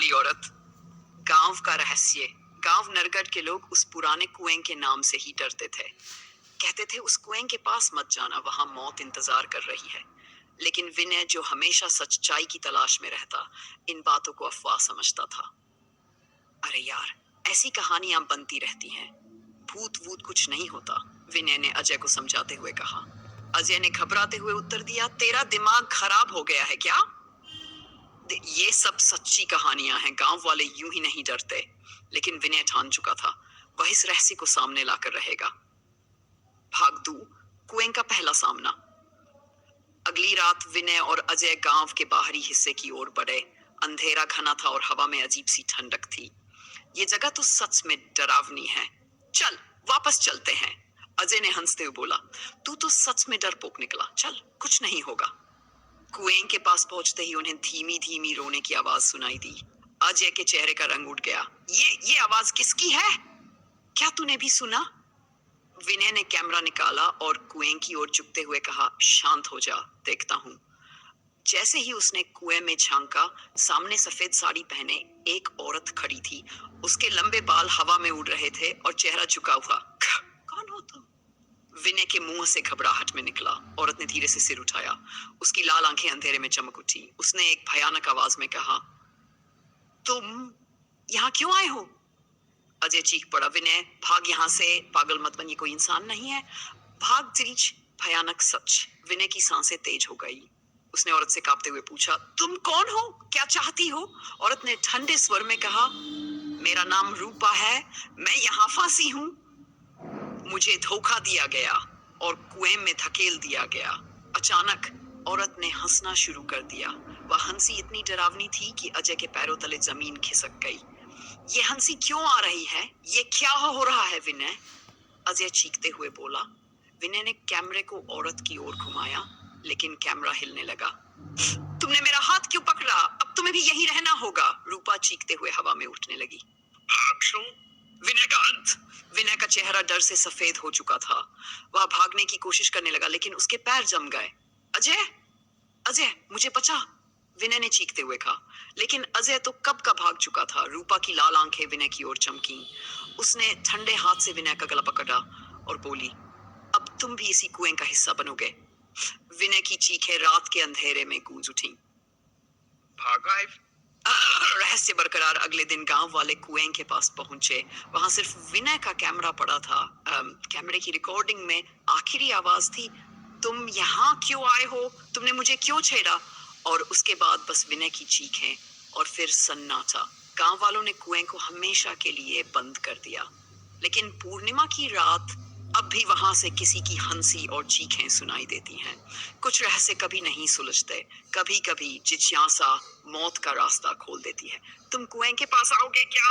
वाली औरत। गांव का रहस्य। गांव नरगढ़ के लोग उस पुराने कुएं के नाम से ही डरते थे। कहते थे उस कुएं के पास मत जाना, वहां मौत इंतजार कर रही है। लेकिन विनय, जो हमेशा सच्चाई की तलाश में रहता, इन बातों को अफवाह समझता था। अरे यार, ऐसी कहानियां बनती रहती हैं, भूत वूत कुछ नहीं होता, विनय ने अजय को समझाते हुए कहा। अजय ने घबराते हुए उत्तर दिया, तेरा दिमाग खराब हो गया है क्या? ये सब सच्ची कहानियां हैं, गांव वाले यूं ही नहीं डरते। लेकिन विनय ठान चुका था, वह इस रहस्य को सामने लाकर रहेगा। भाग 2, कुएं का पहला सामना। अगली रात विनय और अजय गांव के बाहरी हिस्से की ओर बढ़े। अंधेरा घना था और हवा में अजीब सी ठंडक थी। ये जगह तो सच में डरावनी है। चल वापस चलते हैं, अजय ने हंसते हुए बोला। तू तो सच में डरपोक निकला, चल कुछ नहीं होगा। कुएं के पास पहुंचते ही उन्हें धीमी धीमी रोने की आवाज सुनाई दी। अजय के चेहरे का रंग उठ गया। ये आवाज किसकी है? क्या तूने भी सुना? विनय ने कैमरा निकाला और कुएं की ओर झुकते हुए कहा, शांत हो जा, देखता हूं। जैसे ही उसने कुएं में झांका, सामने सफेद साड़ी पहने एक औरत खड़ी थी। उसके लंबे बाल हवा में उड़ रहे थे और चेहरा झुका हुआ। कौन हो तुम? विनय के मुंह से घबराहट में निकला। औरत ने धीरे से सिर उठाया। उसकी लाल आंखें अंधेरे में चमक उठी। उसने एक भयानक आवाज में कहा, तुम यहाँ क्यों आए हो? अजय चीख पड़ा, विनय भाग यहाँ से, पागल मत बन, ये कोई इंसान नहीं है, भाग त्रिच। भयानक सच। विनय की सांसें तेज हो गई। उसने औरत से कांपते हुए पूछा, तुम कौन हो, क्या चाहती हो? औरत ने ठंडे स्वर में कहा, मेरा नाम रूपा है, मैं यहाँ फांसी हूँ। मुझे धोखा दिया गया और कुएं में धकेल दिया गया। अचानक औरत ने हंसना शुरू कर दिया। वह हंसी इतनी डरावनी थी कि अजय के पैरों तले जमीन खिसक गई। ये हंसी क्यों आ रही है? ये क्या हो रहा है विनय? अजय चीखते हुए बोला। विनय ने कैमरे को औरत की ओर घुमाया, लेकिन कैमरा हिलने लगा। तुमने मेरा हाथ क्यों पकड़ा? अब तुम्हें भी यही रहना होगा, रूपा चीखते हुए हवा में उठने लगी। विनय का अंत। विनय का चेहरा डर से सफेद हो चुका था। वह भागने की कोशिश करने लगा, लेकिन उसके पैर जम गए। अजय, अजय मुझे बचा, विनय ने चीखते हुए कहा। लेकिन अजय तो कब का भाग चुका था। रूपा की लाल आंखें विनय की ओर चमकी। उसने ठंडे हाथ से विनय का गला पकड़ा और बोली, अब तुम भी इसी कुएं का हिस्सा बनोगे। विनय की चीखें रात के अंधेरे में गूंज उठी। रहस्य बरकरार। अगले दिन गांव वाले कुएं के पास पहुंचे। वहां सिर्फ विनय का कैमरा पड़ा था। कैमरे की रिकॉर्डिंग में आखिरी आवाज थी, तुम यहाँ क्यों आए हो, तुमने मुझे क्यों छेड़ा? और उसके बाद बस विनय की चीखें और फिर सन्नाटा। गांव वालों ने कुएं को हमेशा के लिए बंद कर दिया। लेकिन पूर्णिमा की रात अब भी वहां से किसी की हंसी और चीखें सुनाई देती हैं। कुछ रहस्य कभी नहीं सुलझते, कभी कभी जिज्ञासा मौत का रास्ता खोल देती है। तुम कुएं के पास आओगे क्या?